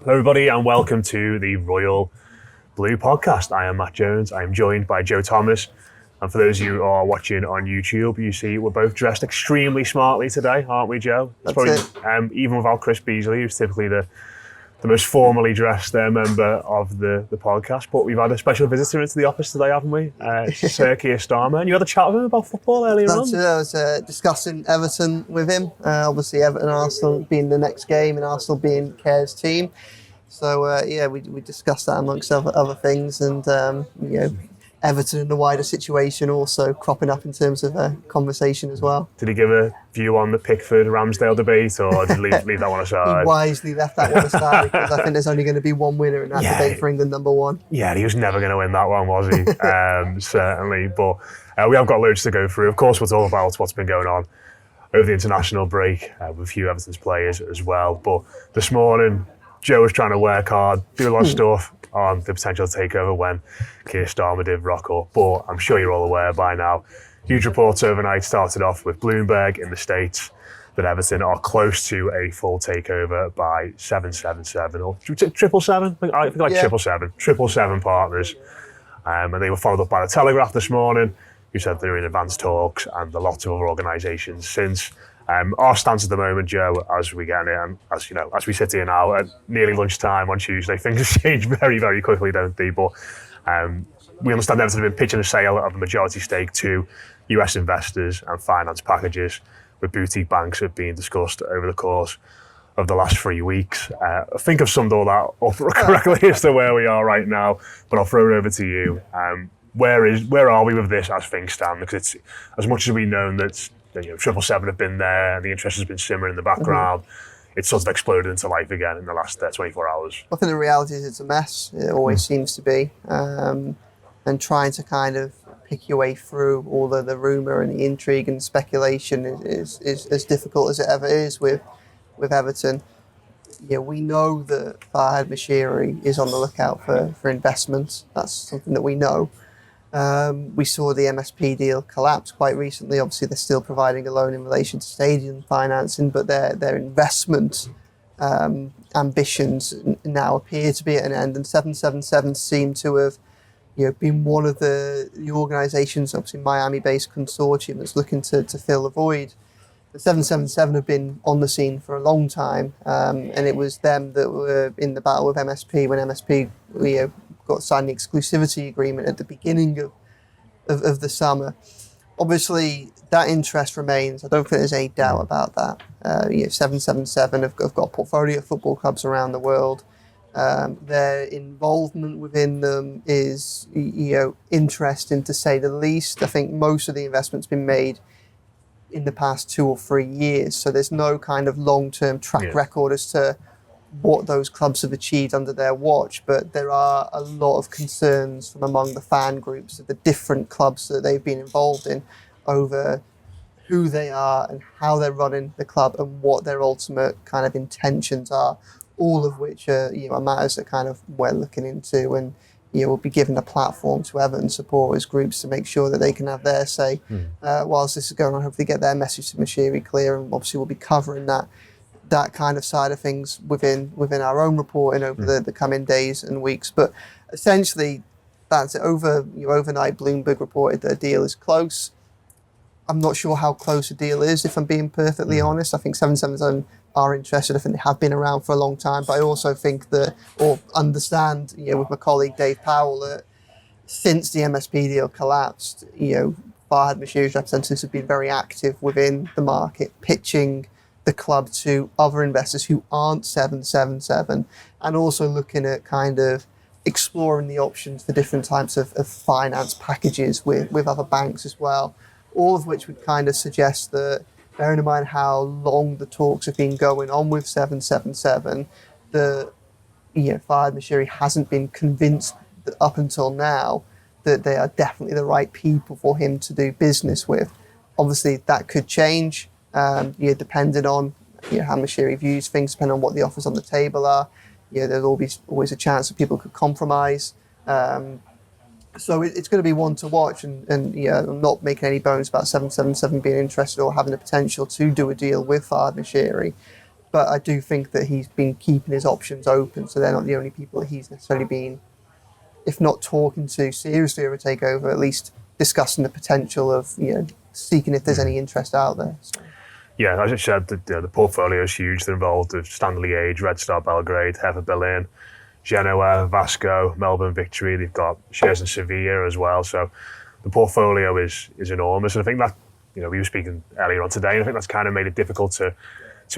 Hello everybody and welcome to the Royal Blue Podcast. I am Matt Jones. I am joined by Joe Thomas. And for those of you who are watching on YouTube, you see we're both dressed extremely smartly today, aren't we, Joe? That's probably, even without Chris Beasley, who's typically the most formally dressed member of the podcast. But we've had a special visitor into the office today, haven't we? Sir Keir Starmer. And you had a chat with him about football earlier on. I was discussing Everton with him. Obviously, Everton and Arsenal being the next game and Arsenal being Keir's team. So, we discussed that amongst other things. And, Everton and the wider situation also cropping up in terms of conversation as well. Did he give a view on the Pickford-Ramsdale debate, or did he leave that one aside? He wisely left that one aside because I think there's only going to be one winner in that debate for England #1. Yeah, he was never going to win that one, was he? Certainly. But we have got loads to go through. Of course, we'll talk about what's been going on over the international break with a few Everton's players as well. But this morning, Joe was trying to work hard, do a lot of stuff on the potential takeover when Keir Starmer did rock up. But I'm sure you're all aware by now. Huge reports overnight started off with Bloomberg in the States that Everton are close to a full takeover by 777 or 777. I think 777 partners. And they were followed up by the Telegraph this morning, who said they're in advanced talks, and a lot of other organisations since. Our stance at the moment, Joe, as we get in, and as we sit here now at nearly lunchtime on Tuesday, things change very, very quickly, don't they? But we understand Everton have been pitching a sale of a majority stake to US investors, and finance packages with boutique banks have been discussed over the course of the last 3 weeks. I think I've summed all that up correctly as to where we are right now, but I'll throw it over to you. Where are we with this as things stand? Because it's, as much as we've known that 777 have been there and the interest has been simmering in the background, it's sort of exploded into life again in the last 24 hours. I think the reality is it's a mess. It always seems to be. And trying to kind of pick your way through all the rumour and the intrigue and speculation is as difficult as it ever is with Everton. Yeah, we know that Farhad Moshiri is on the lookout for investments. That's something that we know. We saw the MSP deal collapse quite recently. Obviously, they're still providing a loan in relation to stadium financing, but their investment ambitions now appear to be at an end. And 777 seem to have been one of the organisations, obviously Miami-based consortium, that's looking to fill the void. The 777 have been on the scene for a long time, and it was them that were in the battle with MSP when MSP got signed the exclusivity agreement at the beginning of the summer. Obviously, that interest remains. I don't think there's any doubt about that. 777 have got a portfolio of football clubs around the world. Their involvement within them is interesting, to say the least. I think most of the investment's been made in the past 2 or 3 years, so there's no kind of long-term track record as to what those clubs have achieved under their watch, but there are a lot of concerns from among the fan groups of the different clubs that they've been involved in over who they are and how they're running the club and what their ultimate kind of intentions are, all of which are matters that kind of we're looking into, and will be given a platform to Everton supporters groups to make sure that they can have their say whilst this is going on. Hopefully get their message to Moshiri clear, and obviously we'll be covering that kind of side of things within our own reporting over the coming days and weeks. But essentially, that's it. Overnight, Bloomberg reported that a deal is close. I'm not sure how close a deal is, if I'm being perfectly honest. I think 777 are interested. I think they have been around for a long time. But I also think that, or understand, with my colleague Dave Powell, that since the MSP deal collapsed, Farhad Moshiri's representatives have been very active within the market, pitching the club to other investors who aren't 777, and also looking at kind of exploring the options for different types of finance packages with other banks as well, all of which would kind of suggest that, bearing in mind how long the talks have been going on with 777, that Farhad Moshiri hasn't been convinced that up until now that they are definitely the right people for him to do business with. Obviously, that could change. Depending on how Moshiri views things, depending on what the offers on the table are. There's always a chance that people could compromise. So it's going to be one to watch, and I'm not making any bones about 777 being interested or having the potential to do a deal with Farhad Moshiri. But I do think that he's been keeping his options open, so they're not the only people that he's necessarily been, if not talking to seriously over a takeover, at least discussing the potential of, seeking if there's any interest out there. So. Yeah, as I said, the portfolio is huge. They're involved with Standard Liège, Red Star Belgrade, Hertha Berlin, Genoa, Vasco, Melbourne Victory. They've got shares in Sevilla as well. So the portfolio is enormous. And I think that, we were speaking earlier on today, and I think that's kind of made it difficult to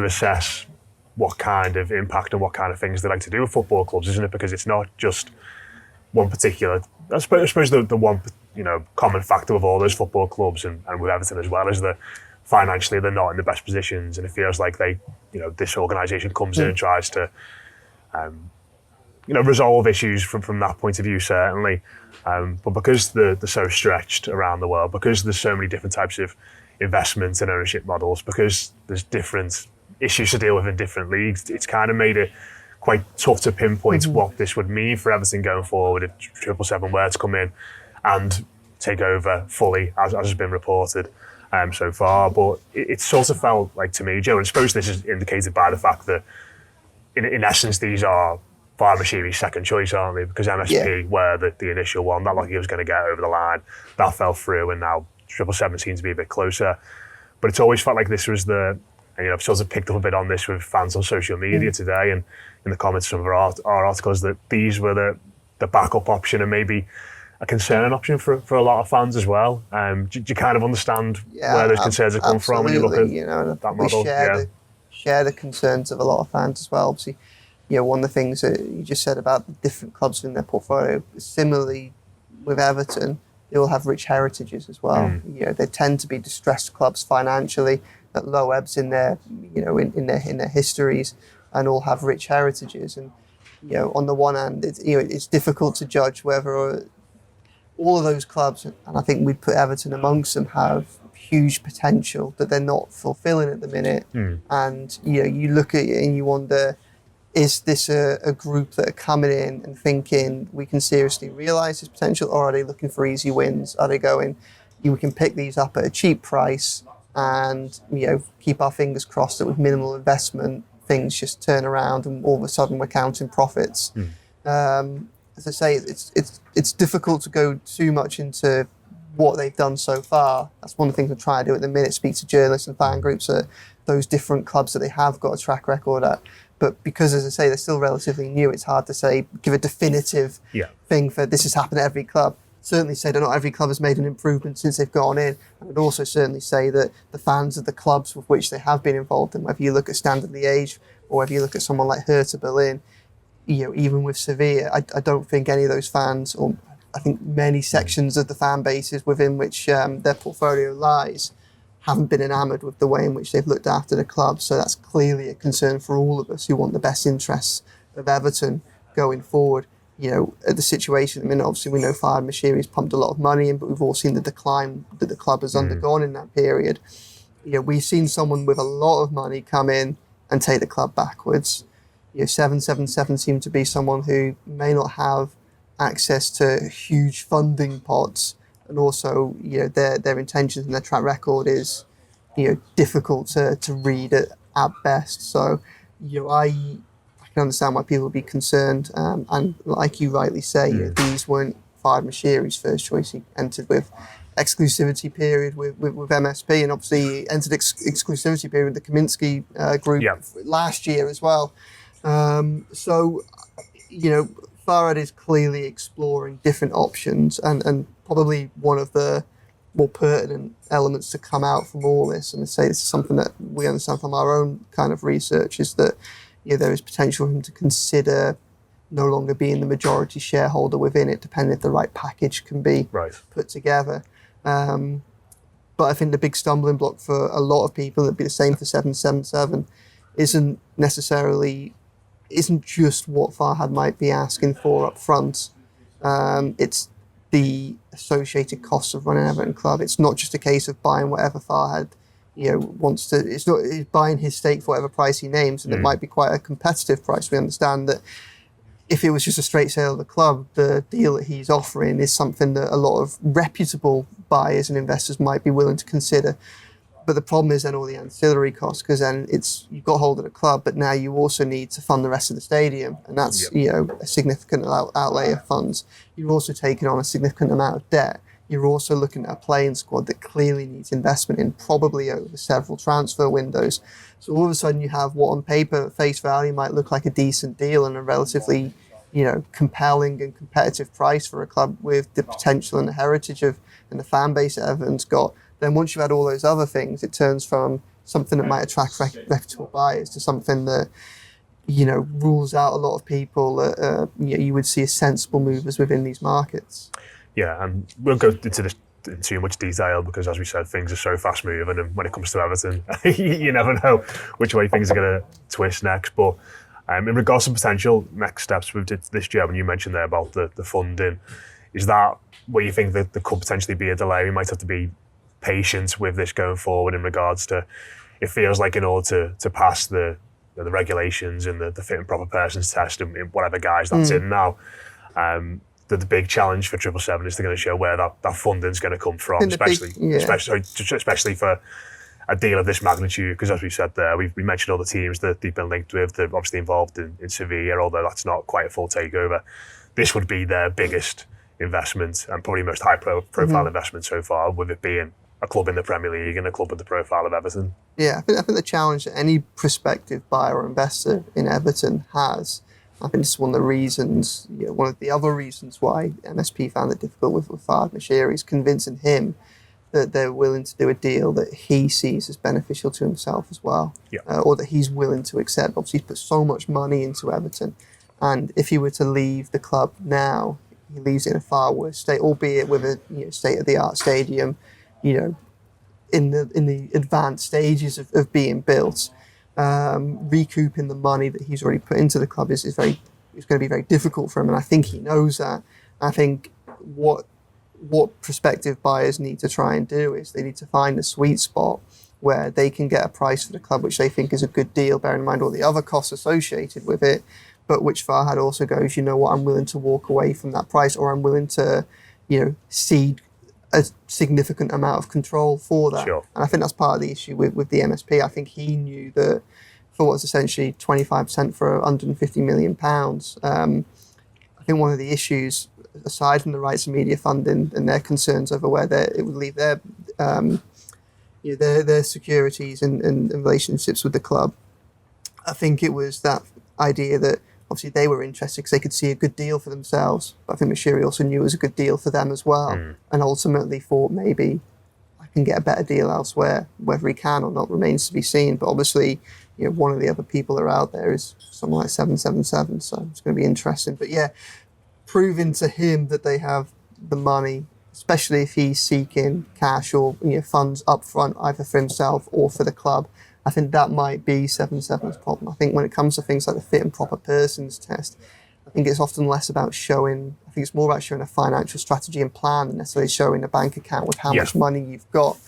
assess what kind of impact and what kind of things they like to do with football clubs, isn't it? Because it's not just one particular. I suppose the one common factor of all those football clubs and with Everton as well is that financially they're not in the best positions, and it feels like this organisation comes in and tries to resolve issues from that point of view, certainly. But because they're so stretched around the world, because there's so many different types of investments and ownership models, because there's different issues to deal with in different leagues, it's kind of made it quite tough to pinpoint what this would mean for Everton going forward if 777 were to come in and take over fully, as has been reported so far. But it sort of felt like to me, Joe, and I suppose this is indicated by the fact that in essence these are Fire Machinery's second choice, aren't they? Because MSP were the initial one, that like he was going to get over the line, that fell through, and now 777 seems to be a bit closer. But it's always felt like this was I've sort of picked up a bit on this with fans on social media today and in the comments of our articles, that these were the backup option and maybe a concerning option for a lot of fans as well. Do you kind of understand where those concerns have come from when you look at that model? Share the concerns of a lot of fans as well. Obviously, one of the things that you just said about the different clubs in their portfolio, similarly with Everton, they all have rich heritages as well. They tend to be distressed clubs financially, at low ebbs in their, in their histories, and all have rich heritages. And on the one hand, it's difficult to judge whether all of those clubs, and I think we'd put Everton amongst them, have huge potential that they're not fulfilling at the minute. And you look at it and you wonder, is this a group that are coming in and thinking we can seriously realise this potential, or are they looking for easy wins? Are they going, we can pick these up at a cheap price and keep our fingers crossed that with minimal investment things just turn around and all of a sudden we're counting profits? As I say, it's difficult to go too much into what they've done so far. That's one of the things I'm trying to do at the minute, speak to journalists and fan groups at those different clubs that they have got a track record at. But because, as I say, they're still relatively new, it's hard to give a definitive thing for this has happened at every club. Certainly say that not every club has made an improvement since they've gone in. I would also certainly say that the fans of the clubs with which they have been involved in, whether you look at Standard Liège or whether you look at someone like Hertha Berlin, even with Sevilla, I don't think any of those fans, or I think many sections of the fan bases within which their portfolio lies, haven't been enamoured with the way in which they've looked after the club. So that's clearly a concern for all of us who want the best interests of Everton going forward. At the situation, obviously we know Fire Machinery's pumped a lot of money in, but we've all seen the decline that the club has undergone in that period. We've seen someone with a lot of money come in and take the club backwards. 777 seem to be someone who may not have access to huge funding pots, and also their intentions and their track record is difficult to read at best. So I can understand why people would be concerned, and like you rightly say, these weren't Fire Machinery's first choice. He entered with exclusivity period with MSP, and obviously entered exclusivity period with the Kaminsky group last year as well. So Farhad is clearly exploring different options, and probably one of the more pertinent elements to come out from all this, and I say this is something that we understand from our own kind of research, is that there is potential for him to consider no longer being the majority shareholder within it, depending if the right package can be put together. But I think the big stumbling block for a lot of people, it'd be the same for 777, isn't just what Farhad might be asking for up front. It's the associated costs of running Everton Club. It's not just a case of buying whatever Farhad wants to. It's not buying his stake for whatever price he names, and it might be quite a competitive price. We understand that if it was just a straight sale of the club, the deal that he's offering is something that a lot of reputable buyers and investors might be willing to consider. But the problem is then all the ancillary costs, because then you've got hold of the club, but now you also need to fund the rest of the stadium, and that's a significant outlay of funds. You're also taking on a significant amount of debt. You're also looking at a playing squad that clearly needs investment in, probably over several transfer windows. So all of a sudden you have what on paper, at face value, might look like a decent deal and a relatively, compelling and competitive price for a club with the potential and the heritage and the fan base that Everton's got. Then once you add all those other things, it turns from something that might attract reputable buyers to something that, rules out a lot of people that you would see as sensible movers within these markets. Yeah, and we'll go into this in too much detail because, as we said, things are so fast moving, and when it comes to Everton, you never know which way things are going to twist next. But in regards to potential next steps with this year, when you mentioned there about the funding, is that where you think that there could potentially be a delay? We might have to be patient with this going forward in regards to, it feels like in order to pass the regulations and the fit and proper persons test and whatever guys that's in now, the big challenge for 777 is they're going to show where that funding's going to come from, especially for a deal of this magnitude. Because as we said there, we mentioned all the teams that they've been linked with. They're obviously involved in Sevilla, although that's not quite a full takeover. This would be their biggest investment and probably most high-profile investment so far, with it being a club in the Premier League and a club with the profile of Everton. Yeah, I think the challenge that any prospective buyer or investor in Everton has, I think this is one of the reasons, one of the other reasons why MSP found it difficult with Fahad Mashiri, is convincing him that they're willing to do a deal that he sees as beneficial to himself as well, or that he's willing to accept. Obviously, he's put so much money into Everton, and if he were to leave the club now, he leaves it in a far worse state, albeit with a state-of-the-art stadium, in the advanced stages of being built. Recouping the money that he's already put into the club is going to be very difficult for him, and I think he knows that. I think what prospective buyers need to try and do is they need to find a sweet spot where they can get a price for the club which they think is a good deal, bearing in mind all the other costs associated with it, but which Farhad also goes, I'm willing to walk away from that price, or I'm willing to, cede a significant amount of control for that. Sure. And I think that's part of the issue with the MSP. I think he knew that for what's essentially 25% for £150 million, I think one of the issues, aside from the rights and media funding and their concerns over where it would leave their securities and relationships with the club, I think it was that idea that obviously they were interested because they could see a good deal for themselves. But I think Mashiri also knew it was a good deal for them as well, and ultimately thought maybe I can get a better deal elsewhere. Whether he can or not remains to be seen. But obviously, one of the other people that are out there is someone like 777, so it's going to be interesting. But yeah, proving to him that they have the money, especially if he's seeking cash or funds up front, either for himself or for the club, I think that might be 777's problem. I think when it comes to things like the fit and proper persons test, I think it's often less about showing, I think it's more about showing a financial strategy and plan than necessarily showing a bank account with how much money you've got,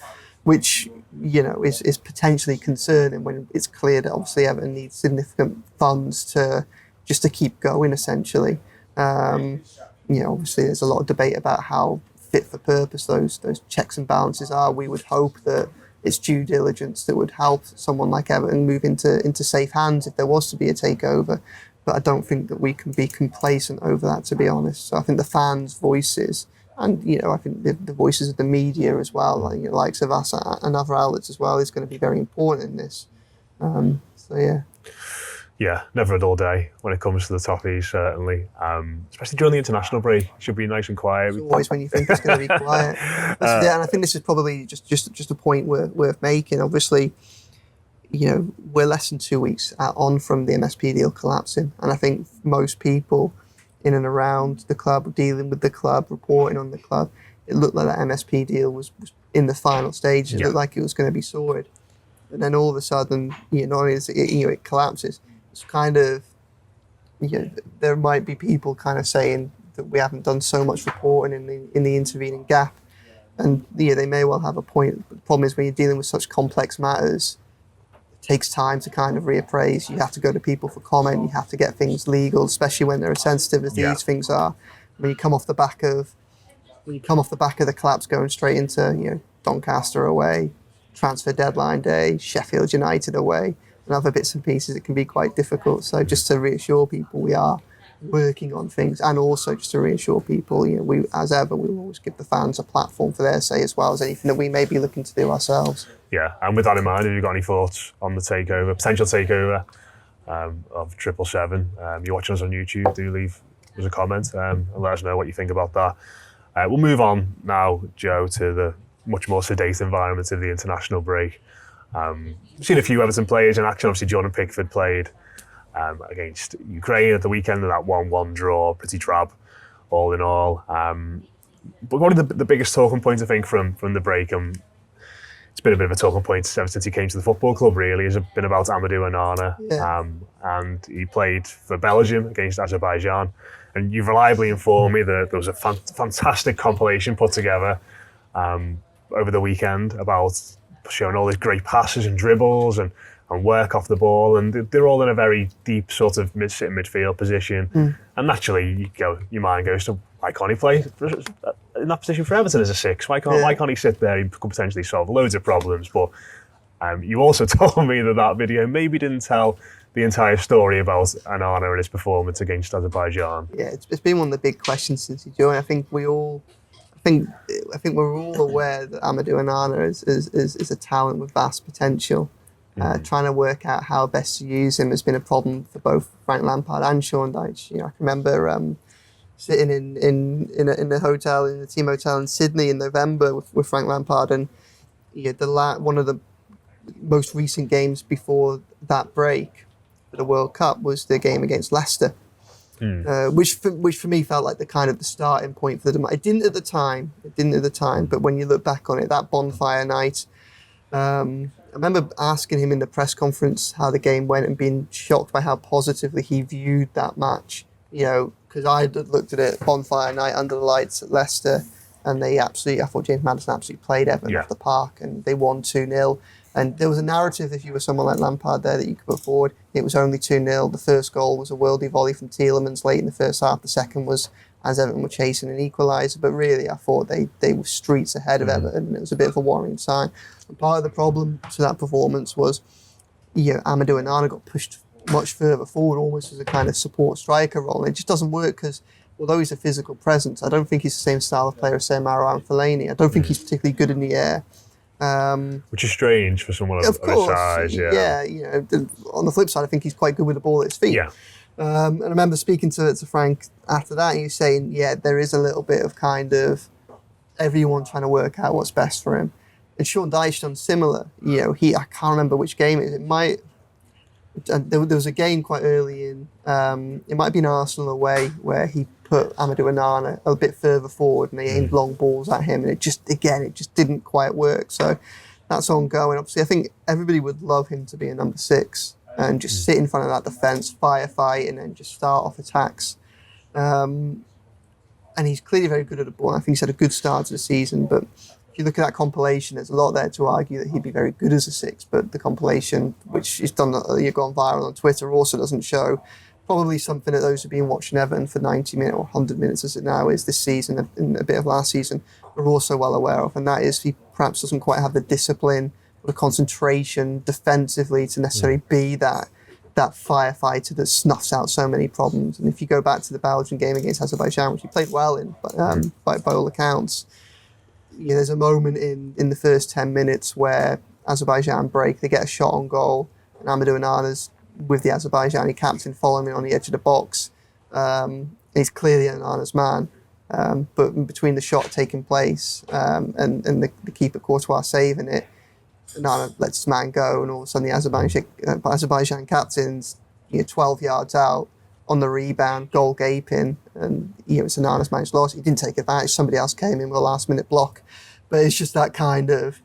which, is potentially concerning when it's clear that obviously Everton needs significant funds to keep going, essentially. Obviously there's a lot of debate about how fit for purpose those checks and balances are. We would hope that it's due diligence that would help someone like Everton move into safe hands if there was to be a takeover. But I don't think that we can be complacent over that, to be honest. So I think the fans' voices, and I think the voices of the media as well, like the likes of us and other outlets as well, is going to be very important in this. Yeah, never a dull day when it comes to the Toffees, certainly. Especially during the international break, it should be nice and quiet. It's always when you think it's going to be quiet. And I think this is probably just a point worth making. Obviously, we're less than 2 weeks on from the MSP deal collapsing, and I think most people in and around the club, dealing with the club, reporting on the club, it looked like that MSP deal was in the final stage. It looked like it was going to be sorted, and then all of a sudden, not only is it collapses. It's kind of, there might be people kind of saying that we haven't done so much reporting in the intervening gap, and they may well have a point. But the problem is when you're dealing with such complex matters, it takes time to kind of reappraise. You have to go to people for comment. You have to get things legal, especially when they're as sensitive as these things are. When you come off the back of the collapse, going straight into Doncaster away, transfer deadline day, Sheffield United away, and other bits and pieces, it can be quite difficult. So just to reassure people, we are working on things, and also just to reassure people, we, as ever, we will always give the fans a platform for their say as well as anything that we may be looking to do ourselves. Yeah, and with that in mind, have you got any thoughts on the potential takeover of 777? You're watching us on YouTube, do leave us a comment and let us know what you think about that. We'll move on now, Joe, to the much more sedate environment of the international break. We've seen a few Everton players in action. Obviously, Jordan Pickford played against Ukraine at the weekend in that 1-1 draw, pretty drab all in all. But one of the biggest talking points, I think, from the break, it's been a bit of a talking point ever since he came to the football club, really, has been about Amadou Onana. Yeah. And he played for Belgium against Azerbaijan. And you've reliably informed me that there was a fantastic compilation put together over the weekend about showing all these great passes and dribbles and work off the ball, and they're all in a very deep sort of midfield position. And naturally, your mind goes to, why can't he play in that position for Everton as a 6? Why can't he sit there? He could potentially solve loads of problems. But you also told me that video maybe didn't tell the entire story about Onana and his performance against Azerbaijan. Yeah, it's been one of the big questions since he joined. I think we're all aware that Amadou Onana is a talent with vast potential. Trying to work out how best to use him has been a problem for both Frank Lampard and Sean Dyche. I can remember sitting in a hotel, in the team hotel in Sydney in November with Frank Lampard, and one of the most recent games before that break for the World Cup was the game against Leicester, which for me felt like the starting point for the demand. It didn't at the time, but when you look back on it, that bonfire night. I remember asking him in the press conference how the game went and being shocked by how positively he viewed that match. Because I looked at it, bonfire night under the lights at Leicester, and I thought James Maddison absolutely played Everton off the park, and they won 2-0. And there was a narrative, if you were someone like Lampard there, that you could put forward. It was only 2-0. The first goal was a worldie volley from Tielemans late in the first half. The second was as Everton were chasing an equaliser. But really, I thought they were streets ahead of Everton, and it was a bit of a worrying sign. And part of the problem to that performance was, Amadou Onana got pushed much further forward, almost as a kind of support striker role. And it just doesn't work because, although he's a physical presence, I don't think he's the same style of player as, say, Marouane Fellaini. I don't think he's particularly good in the air. Which is strange for someone of his size. Yeah. On the flip side, I think he's quite good with the ball at his feet. Yeah. And I remember speaking to Frank after that, and he was saying, there is a little bit of kind of everyone trying to work out what's best for him. And Sean Dyche done similar. I can't remember which game it is. There was a game quite early in, it might have been Arsenal away, where he put Amadou Onana a bit further forward and they aimed long balls at him, and it just didn't quite work. So that's ongoing. Obviously, I think everybody would love him to be a number 6 and just sit in front of that defence, firefight, and then just start off attacks. And he's clearly very good at the ball. I think he's had a good start to the season, but if you look at that compilation, there's a lot there to argue that he'd be very good as a 6, but the compilation, which is gone viral on Twitter, also doesn't show probably something that those who've been watching Everton for 90 minutes or 100 minutes as it now is this season and a bit of last season are also well aware of, and that is he perhaps doesn't quite have the discipline or the concentration defensively to necessarily be that firefighter that snuffs out so many problems. And if you go back to the Belgian game against Azerbaijan, which he played well in, by all accounts, there's a moment in the first 10 minutes where Azerbaijan break, they get a shot on goal, and Amadou Onana's with the Azerbaijani captain following him on the edge of the box. He's clearly Onana's man, but between the shot taking place and the keeper Courtois saving it, Onana lets his man go, and all of a sudden the Azerbaijan captain's 12 yards out on the rebound, goal gaping, and it's Onana's man's loss. He didn't take advantage. Somebody else came in with a last minute block, but it's just that kind of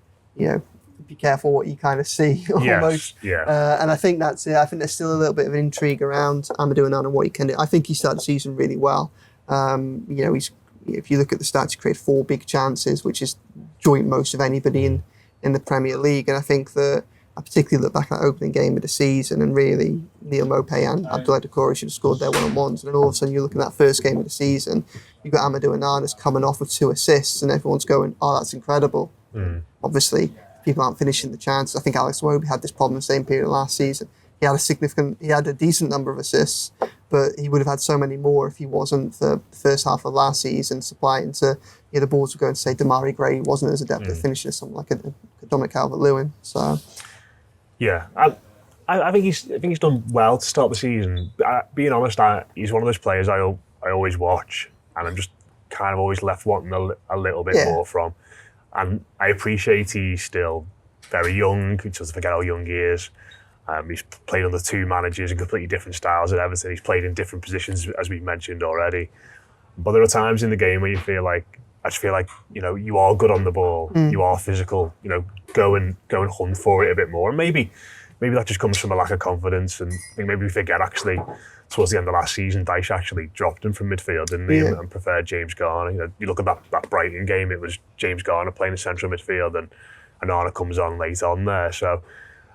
be careful what you kind of see almost. Yes, yeah. And I think that's it. I think there's still a little bit of an intrigue around Amadou Onana and what he can do. I think he started the season really well. He's if you look at the stats, he created 4 big chances, which is joint most of anybody in the Premier League. And I think that I particularly look back at that opening game of the season, and really Neil Maupay and Abdoulaye Doucouré should have scored their one-on-ones. And then all of a sudden you look at that first game of the season, you've got Amadou Onana coming off with 2 assists, and everyone's going, oh, that's incredible. Obviously, people aren't finishing the chances. I think Alex Iwobi had this problem the same period last season. He had a decent number of assists, but he would have had so many more if he wasn't the first half of last season supplying to, the balls were going to say Demarai Gray wasn't as adept at finishing as someone like a Dominic Calvert-Lewin. So, yeah, I think he's done well to start the season. Being honest, he's one of those players I always watch, and I'm just kind of always left wanting a little bit more from. And I appreciate he's still very young. He doesn't forget how young he is. He's played under two managers in completely different styles at Everton. He's played in different positions, as we've mentioned already. But there are times in the game where I just feel like, you are good on the ball. You are physical. Go and hunt for it a bit more. And maybe that just comes from a lack of confidence. And I think maybe we forget actually, towards the end of last season, Dyche actually dropped him from midfield, didn't he? And preferred James Garner. You look at that Brighton game, it was James Garner playing in central midfield, and Onana comes on late on there. So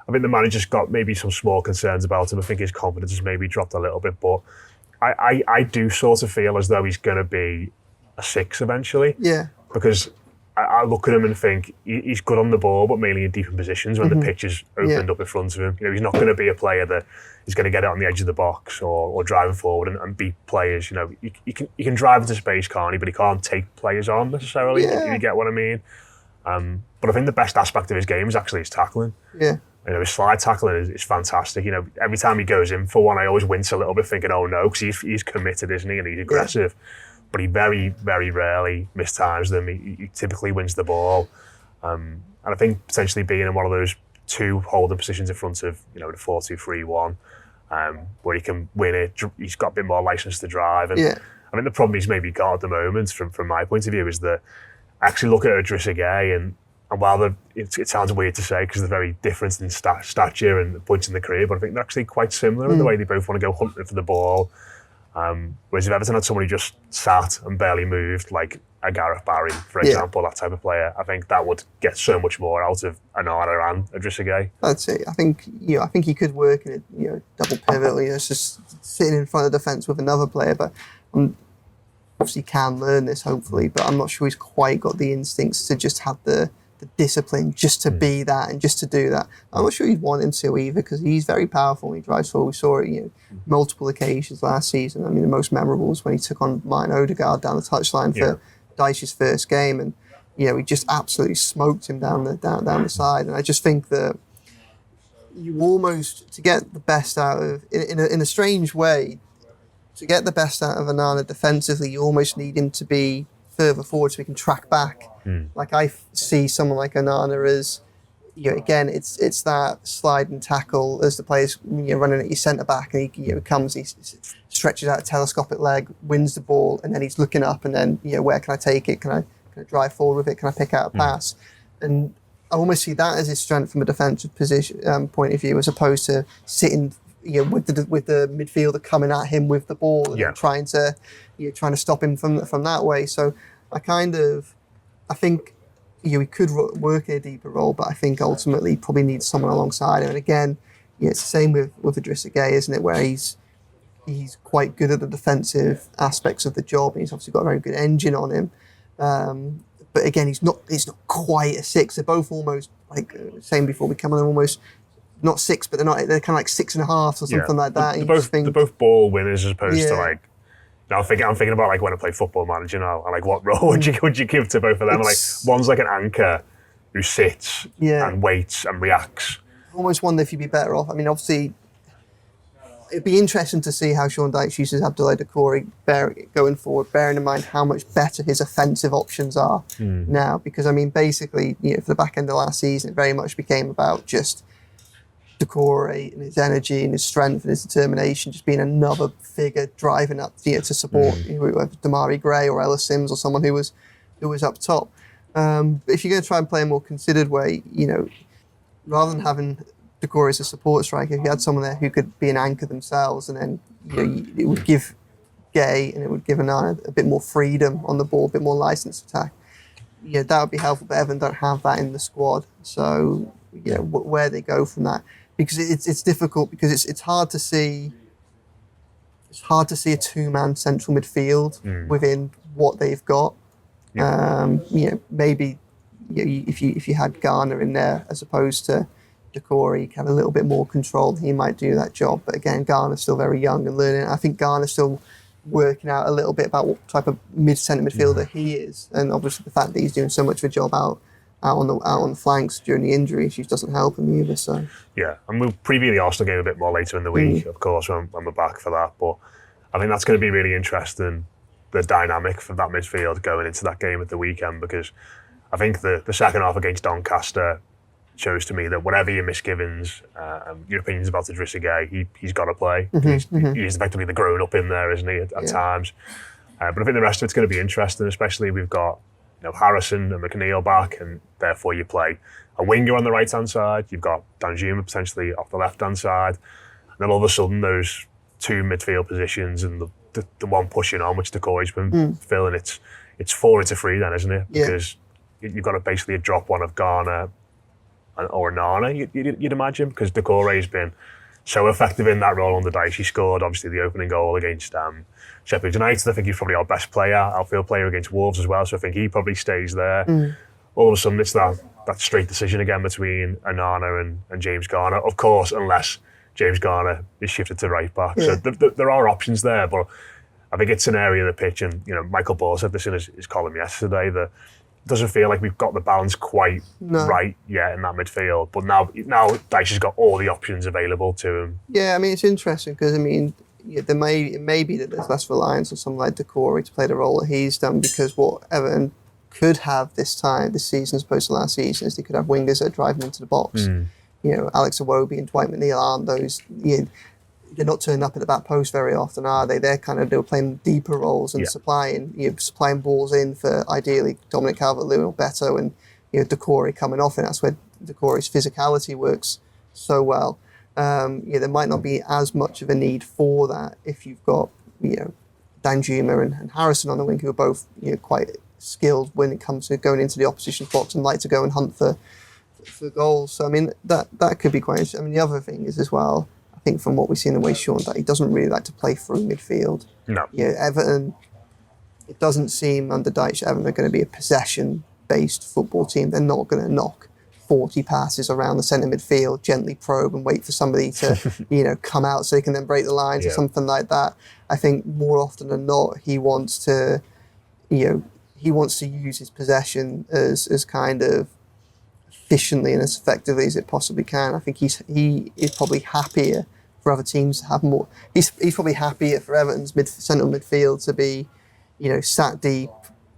I think the manager's got maybe some small concerns about him. I think his confidence has maybe dropped a little bit, but I do sort of feel as though he's going to be a 6 eventually. Yeah. Because I look at him and think he's good on the ball, but mainly in deeper positions when the pitch is opened up in front of him. He's not going to be a player that is going to get it on the edge of the box or driving forward and beat players. He can drive into space, can't he? But he can't take players on necessarily. If you get what I mean. But I think the best aspect of his game is actually his tackling. Yeah. His slide tackling is fantastic. Every time he goes in for one, I always wince a little bit thinking, oh no, because he's committed, isn't he? And he's aggressive. But he very, very rarely mistimes them. He typically wins the ball. And I think potentially being in one of those two holding positions in front of, the 4-2-3-1, where he can win it, he's got a bit more license to drive. And I think the problem he's maybe got at the moment, from my point of view, is that I actually look at Idrissa Gueye and while it sounds weird to say because they're very different in stature and points in the career, but I think they're actually quite similar in the way they both want to go hunting for the ball. Whereas if Everton had somebody who just sat and barely moved, like a Gareth Barry, for example, that type of player, I think that would get so much more out of Onana and Idrissa Gueye. That's it. I think he could work in a double pivot. It's just sitting in front of the defence with another player, but obviously can learn this hopefully. But I'm not sure he's quite got the instincts to just have the discipline just to be that and just to do that. I'm not sure he'd want him to either because he's very powerful when he drives forward. We saw it multiple occasions last season. I mean, the most memorable was when he took on Martin Odegaard down the touchline for Dyche's first game, and he just absolutely smoked him down the side. And I just think that you almost, to get the best out of, in a strange way, to get the best out of Onana defensively, you almost need him to be further forward so he can track back. Like I see someone like Onana as, again, it's that slide and tackle as the player's running at your centre back, and he he stretches out a telescopic leg, wins the ball, and then he's looking up, and then where can I take it? Can I drive forward with it? Can I pick out a pass? And I almost see that as his strength from a defensive position point of view, as opposed to sitting with the midfielder coming at him with the ball and trying to stop him from that way. So I think he could work in a deeper role, but I think ultimately he probably needs someone alongside him. And again, it's the same with Idrissa Gueye, isn't it? Where he's quite good at the defensive aspects of the job, and he's obviously got a very good engine on him. But again, he's not quite a 6. They're both almost, like saying before we come on, almost not 6, but they're kind of like 6.5 or something like that. They're both ball winners as opposed to like. Now I'm thinking about like when I play Football Manager now, and like what role would you give to both of them? Like one's like an anchor who sits and waits and reacts. I almost wonder if you'd be better off. I mean, obviously, it'd be interesting to see how Sean Dyche uses Abdoulaye Doucouré going forward, bearing in mind how much better his offensive options are now. Because I mean, basically, for the back end of last season, it very much became about just Doucouré and his energy and his strength and his determination, just being another figure driving up to support Demarai Gray or Ellis Sims or someone who was up top. But if you're going to try and play a more considered way, rather than having Doucouré as a support striker, if you had someone there who could be an anchor themselves, and then it would give Gueye and it would give Onana a bit more freedom on the ball, a bit more license attack. That would be helpful. But Everton don't have that in the squad, so where they go from that. Because it's difficult, because it's hard to see. It's hard to see a 2-man central midfield within what they've got. Maybe if you had Garner in there as opposed to Decore, he can have a little bit more control. He might do that job. But again, Garner's still very young and learning. I think Garner's still working out a little bit about what type of centre midfielder he is, and obviously the fact that he's doing so much of a job out on the flanks during the injury issues doesn't help him either. So yeah, and we'll preview the Arsenal game a bit more later in the week, of course, when we're back for that. But I think that's going to be really interesting, the dynamic for that midfield going into that game at the weekend, because I think the second half against Doncaster shows to me that whatever your misgivings, your opinions about Idrissa Gueye, he's got to play. He's effectively the grown-up in there, isn't he, at times? But I think the rest of it's going to be interesting, especially we've got Harrison and McNeil back, and therefore you play a winger on the right-hand side, you've got Danjuma potentially off the left-hand side, and then all of a sudden those two midfield positions and the one pushing on, which Decore's been filling, it's 4-3 then, isn't it? Because you've got to basically drop one of Garner or Onana, you'd imagine, because Decore's been so effective in that role on the dice. He scored, obviously, the opening goal against Sheffield United. I think he's probably our best player, outfield player against Wolves as well, so I think he probably stays there. All of a sudden, it's that straight decision again between Onana and James Garner, of course, unless James Garner is shifted to right back. So there are options there, but I think it's an area of the pitch, and Michael Ball said this in his column yesterday, that doesn't feel like we've got the balance quite right yet in that midfield. But now Dyche has got all the options available to him. Yeah, I mean, it's interesting because, it may be that there's less reliance on someone like Decore to play the role that he's done, because what Everton could have this season as opposed to last season is they could have wingers that are driving into the box. Alex Iwobi and Dwight McNeil aren't those. They're not turning up at the back post very often, are they? They're playing deeper roles and supplying balls in for ideally Dominic Calvert-Lewin or Beto, and Decore coming off, and that's where Decore's physicality works so well. There might not be as much of a need for that if you've got Danjuma and Harrison on the wing, who are both quite skilled when it comes to going into the opposition's box and like to go and hunt for goals. So that could be quite interesting. The other thing is as well, I think from what we've seen in Wei Sean, that he doesn't really like to play through midfield. No. Everton, it doesn't seem under Dyche Everton are going to be a possession-based football team. They're not going to knock 40 passes around the centre midfield, gently probe and wait for somebody to, come out so they can then break the lines or something like that. I think more often than not, he wants to use his possession as kind of efficiently and as effectively as it possibly can. I think he is probably happier for other teams to have more. He's probably happier for Everton's central midfield to be, sat deep,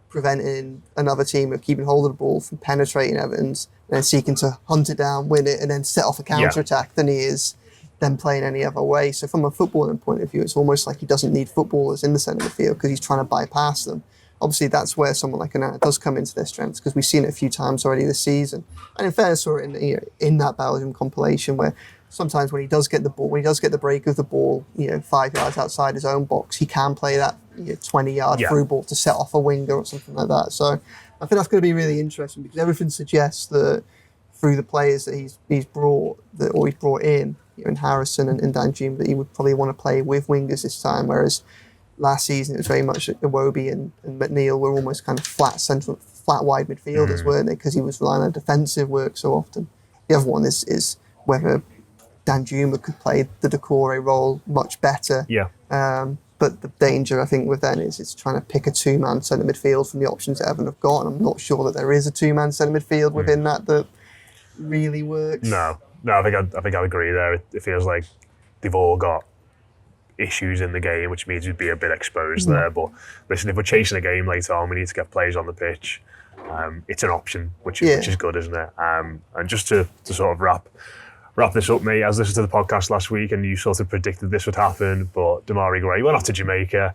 preventing another team of keeping hold of the ball from penetrating Everton's and then seeking to hunt it down, win it, and then set off a counter-attack than he is then playing any other way. So from a footballing point of view, it's almost like he doesn't need footballers in the centre midfield because he's trying to bypass them. Obviously, that's where someone like Onana does come into their strengths, because we've seen it a few times already this season. And in fairness, saw it in that Belgium compilation, where sometimes when he does get the ball, when he does get the break of the ball, 5 yards outside his own box, he can play that 20-yard through ball to set off a winger or something like that. So I think that's going to be really interesting, because everything suggests that through the players that he's brought in, Harrison and Danjuma, that he would probably want to play with wingers this time, whereas last season it was very much Iwobi and McNeil were almost kind of flat wide midfielders, weren't they? Because he was relying on defensive work so often. The other one is whether Danjuma could play the Decore role much better. But the danger, I think, with them is it's trying to pick a two-man centre midfield from the options that Everton have got, and I'm not sure that there is a two-man centre midfield within that really works. No, I think I'd agree there. It feels like they've all got issues in the game, which means you'd be a bit exposed there. But listen, if we're chasing a game later on, we need to get players on the pitch. It's an option, which is good, isn't it? And just to sort of wrap this up, mate, I was listening to the podcast last week and you sort of predicted this would happen, but Demarai Gray went off to Jamaica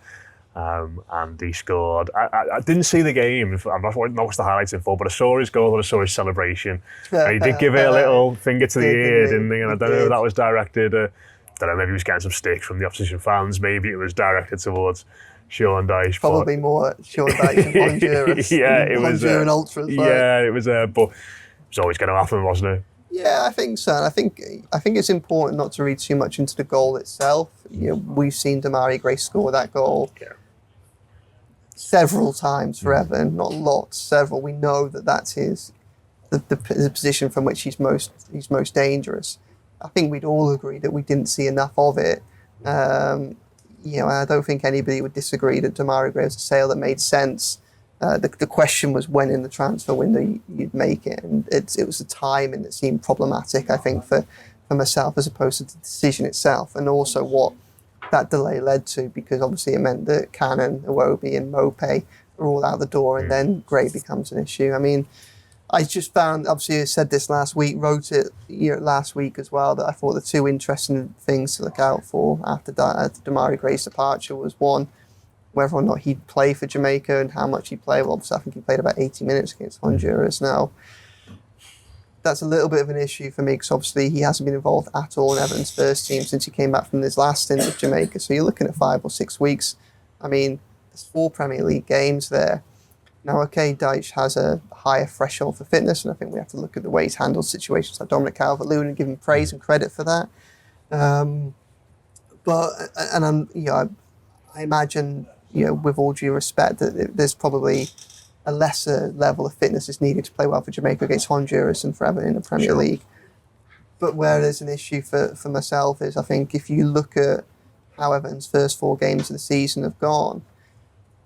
and he scored. I didn't see the game. I've not watched the highlights in full, but I saw his goal and I saw his celebration. And he did give it a little finger to the ear, didn't he? And I don't know if that was directed. I don't know, maybe he was getting some stick from the opposition fans. Maybe it was directed towards Sean Dyche. Probably more Sean Dyche and Honduras. It was Honduran ultras. It was. But it was always going to happen, wasn't it? Yeah, I think so. I think it's important not to read too much into the goal itself. We've seen Demarai Gray score that goal several times for Everton, not lots, several. We know that that's his the position from which he's most dangerous. I think we'd all agree that we didn't see enough of it. I don't think anybody would disagree that Demarai Gray was a sale that made sense. The question was when in the transfer window you'd make it, and it was the timing that seemed problematic, I think, for myself, as opposed to the decision itself, and also what that delay led to, because obviously it meant that Cannon, Iwobi and Mope are all out the door, and then Gray becomes an issue. I mean, I just found, obviously I said this last week, wrote it last week as well, that I thought the two interesting things to look out for after Demarai Gray's departure was, one, whether or not he'd play for Jamaica and how much he'd play. Well, obviously I think he played about 80 minutes against Honduras now. That's a little bit of an issue for me, because obviously he hasn't been involved at all in Everton's first team since he came back from his last stint at Jamaica. So you're looking at 5 or 6 weeks. I mean, there's 4 Premier League games there. Now, okay, Dyche has a higher threshold for fitness, and I think we have to look at the way he's handled situations like Dominic Calvert-Lewin and give him praise and credit for that. I imagine, with all due respect, that there's probably a lesser level of fitness is needed to play well for Jamaica against Honduras and for Everton in the Premier League. But where there's an issue for myself is, I think if you look at how Everton's first 4 games of the season have gone,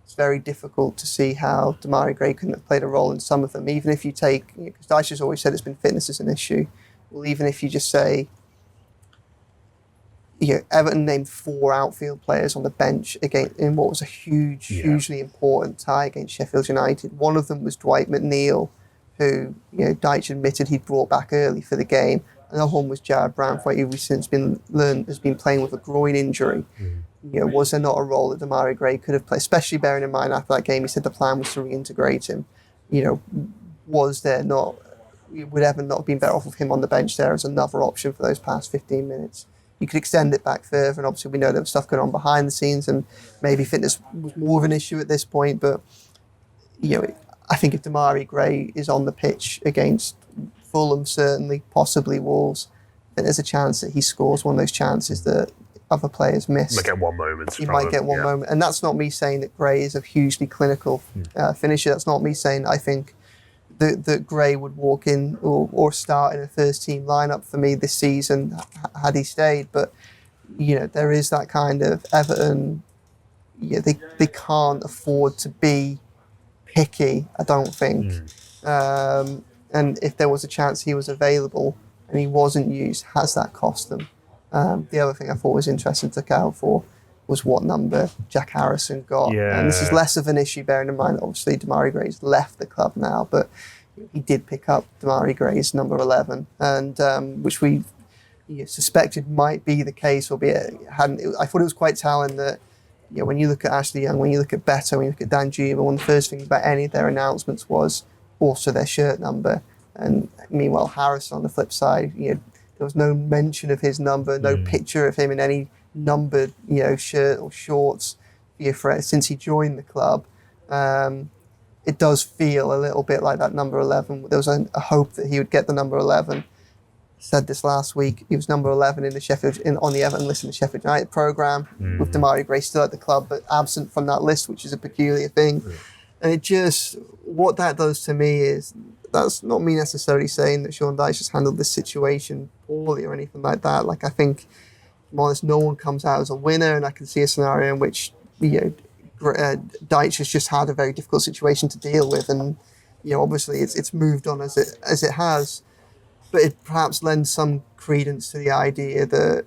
it's very difficult to see how Demarai Gray couldn't have played a role in some of them. Even if you take, because Dyche has always said it's been fitness as an issue, well, even if you just say, Everton named 4 outfield players on the bench in what was a hugely important tie against Sheffield United. One of them was Dwight McNeil, who Dyche admitted he'd brought back early for the game. Another one was Jared Branthwaite, who we've since has been playing with a groin injury. Was there not a role that Demarai Gray could have played? Especially bearing in mind after that game, he said the plan was to reintegrate him. Was there not? Would Everton not have been better off with him on the bench there as another option for those past 15 minutes? You could extend it back further, and obviously we know there was stuff going on behind the scenes, and maybe fitness was more of an issue at this point. But I think if Demarai Gray is on the pitch against Fulham, certainly, possibly Wolves, then there's a chance that he scores one of those chances that other players miss. He might get one moment. He might get one moment. And that's not me saying that Gray is a hugely clinical finisher. That's not me saying I think that Gray would walk in or start in a first team lineup for me this season had he stayed. But, there is that kind of Everton, they can't afford to be picky, I don't think. And if there was a chance he was available and he wasn't used, has that cost them? The other thing I thought was interesting to look out for was what number Jack Harrison got. And this is less of an issue, bearing in mind, obviously, Demarai Gray's left the club now, but he did pick up Demarai Gray's number 11, and which we suspected might be the case, albeit I thought it was quite telling that when you look at Ashley Young, when you look at Beto, when you look at Dan Juma, one of the first things about any of their announcements was also their shirt number. And meanwhile, Harrison on the flip side, there was no mention of his number, no picture of him in any numbered, shirt or shorts since he joined the club. It does feel a little bit like that number 11. There was a hope that he would get the number 11. Said this last week, he was number 11 in the on the Everton list in the Sheffield United programme, with Demarai Gray still at the club, but absent from that list, which is a peculiar thing. And what that does to me is, that's not me necessarily saying that Sean Dyche has handled this situation poorly or anything like that. Like, I think, if I'm honest, no one comes out as a winner, and I can see a scenario in which Dyche has just had a very difficult situation to deal with, and obviously it's moved on as it has, but it perhaps lends some credence to the idea that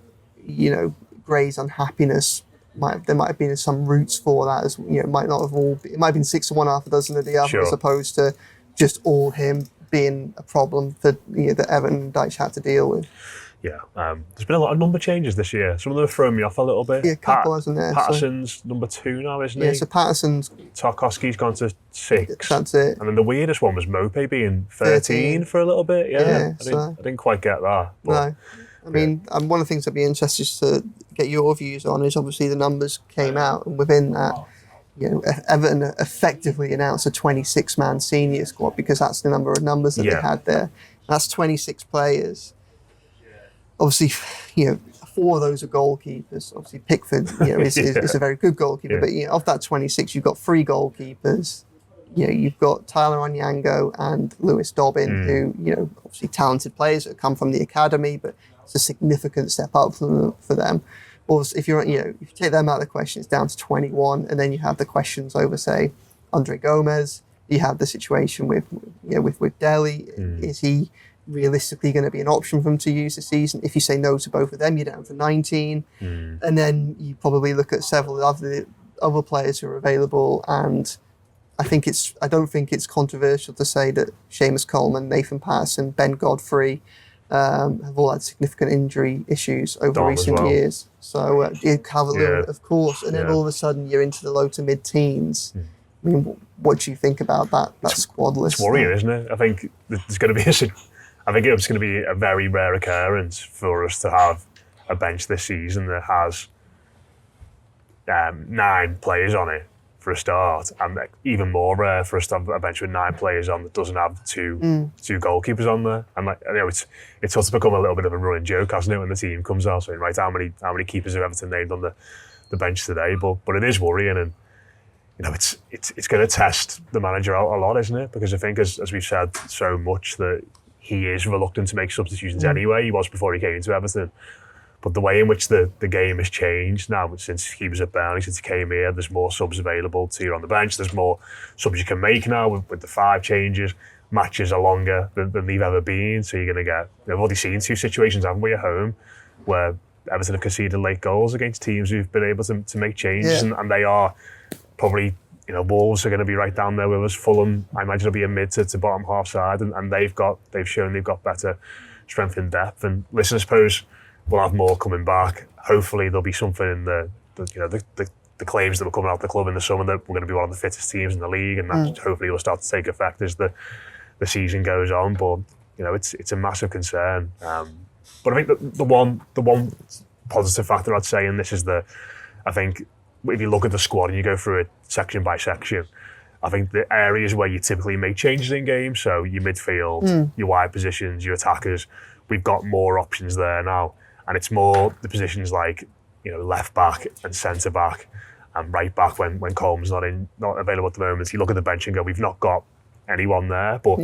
Gray's unhappiness there might have been some roots for that, as it might not have all it might have been 6 of one, half a dozen of the other, as opposed to just all him being a problem that that Everton and Dyche had to deal with. There's been a lot of number changes this year. Some of them have thrown me off a little bit. Yeah, a couple, hasn't there? Patterson's number 2 now, isn't he? Yeah, so Patterson's... Tarkowski's gone to 6. That's it. And then the weirdest one was Mope being 13 for a little bit. I didn't quite get that. But, no. I mean, one of the things I'd be interested to get your views on is, obviously, the numbers came out, and within that, Everton effectively announced a 26-man senior squad, because that's the number of numbers that they had there. That's 26 players. Obviously, 4 of those are goalkeepers. Obviously, Pickford, is a very good goalkeeper. But of that 26, you've got 3 goalkeepers. you've got Tyler Onyango and Lewis Dobbin, who, obviously talented players that come from the academy, but it's a significant step up for them. Or if you take them out of the question, it's down to 21, and then you have the questions over, say, Andre Gomez. You have the situation with Delhi. Is he realistically going to be an option for them to use this season? If you say no to both of them, you're down to 19. And then you probably look at several other players who are available, and I don't think it's controversial to say that Seamus Coleman, Nathan Patterson, Ben Godfrey have all had significant injury issues over recent years. So Calvert-Lewin, of course, and then all of a sudden you're into the low to mid-teens. I mean, what do you think about that squad list? It's worrying, isn't it? I think there's going to be I think it's going to be a very rare occurrence for us to have a bench this season that has 9 players on it for a start, and even more rare for us to have a bench with 9 players on that doesn't have two goalkeepers on there. And it's sort of become a little bit of a running joke, hasn't it, when the team comes out saying, right, how many keepers have Everton named on the bench today? But it is worrying, and it's going to test the manager out a lot, isn't it? Because I think, as we've said so much, that he is reluctant to make substitutions anyway. He was before he came into Everton. But the way in which the game has changed now, since he was at Burnley, since he came here, there's more subs available to you on the bench. There's more subs you can make now with the 5 changes. Matches are longer than they've ever been. So you're going to get... We've already seen 2 situations, haven't we, at home, where Everton have conceded late goals against teams who've been able to make changes. And they are probably... Wolves are going to be right down there with us. Fulham, I imagine, will be a mid to bottom half side, and they've shown they've got better strength and depth. And listen, I suppose we'll have more coming back. Hopefully, there'll be something in the claims that were coming out of the club in the summer that we're going to be one of the fittest teams in the league, and that hopefully will start to take effect as the season goes on. But it's a massive concern. But I think the one positive factor I'd say, and this is I think, if you look at the squad and you go through it section by section, I think the areas where you typically make changes in games, so your midfield, your wide positions, your attackers, we've got more options there now. And it's more the positions like, left back and centre back and right back when Coleman's not available at the moment. You look at the bench and go, we've not got anyone there. But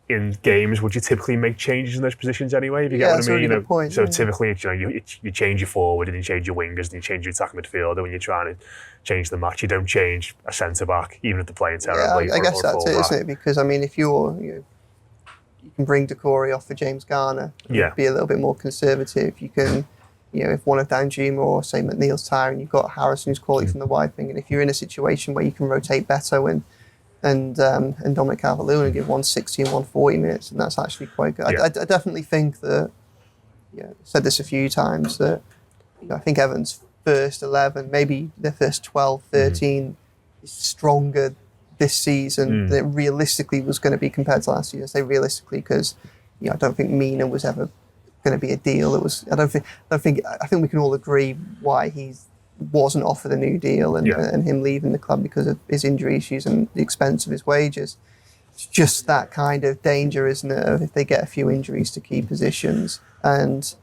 in games, would you typically make changes in those positions anyway? If you get what I mean? That's a really good point. So typically, you change your forward and you change your wingers and you change your attacking midfielder when you're trying to change the match. You don't change a centre back, even if they're playing terribly. I guess that's it, isn't it? Because if you can bring Decore off for James Garner, be a little bit more conservative. You can, if one of Danjuma or say McNeil's tiring, you've got Harrison who's quality from the wide wing, and if you're in a situation where you can rotate Beto and Dominic Calvert-Lewin and give 160 and 140 minutes, and that's actually quite good. I definitely think that, I've said this a few times, that I think Everton's first 11, maybe their first 12, 13 is stronger this season than it realistically was going to be compared to last year. I say realistically because I don't think Mina was ever going to be a deal. I think we can all agree why he's wasn't offered a new deal and him leaving the club because of his injury issues and the expense of his wages. It's just that kind of danger, isn't it, of if they get a few injuries to key positions, and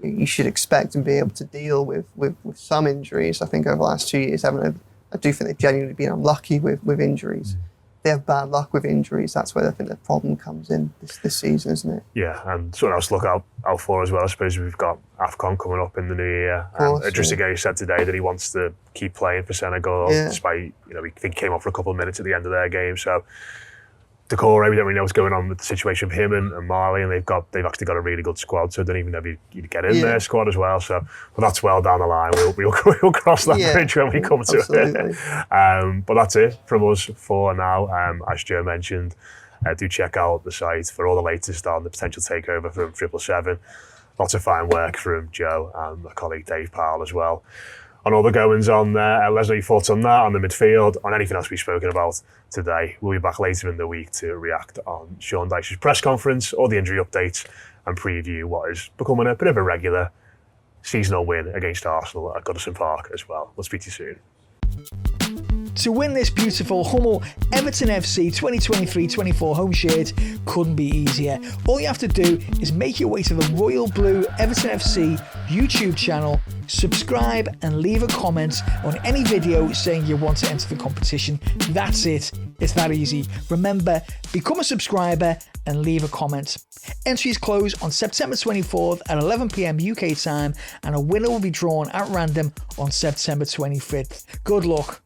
you should expect and be able to deal with some injuries. I think over the last 2 years, I do think they've genuinely been unlucky with injuries. They have bad luck with injuries. That's where I think the problem comes in this season, isn't it? Yeah, and something else to look out for as well. I suppose we've got AFCON coming up in the new year. Idrissa Gueye said today that he wants to keep playing for Senegal, despite we think he came off for a couple of minutes at the end of their game. So Decore, we don't really know what's going on with the situation with him and Marley, and they've actually got a really good squad, so I don't even know if you'd get in their squad as well. So, that's well down the line. We'll cross that bridge when we come to it. But that's it from us for now. As Joe mentioned, do check out the site for all the latest on the potential takeover from 777. Lots of fine work from Joe and my colleague Dave Powell as well on all the goings on there. Let us know your thoughts on that, on the midfield, on anything else we've spoken about today. We'll be back later in the week to react on Sean Dyche's press conference, all the injury updates, and preview what is becoming a bit of a regular seasonal win against Arsenal at Goodison Park as well. We'll speak to you soon. To win this beautiful Hummel Everton FC 2023-24 home shirt couldn't be easier. All you have to do is make your way to the Royal Blue Everton FC YouTube channel, subscribe and leave a comment on any video saying you want to enter the competition. That's it. It's that easy. Remember, become a subscriber and leave a comment. Entries close on September 24th at 11 PM UK time, and a winner will be drawn at random on September 25th. Good luck.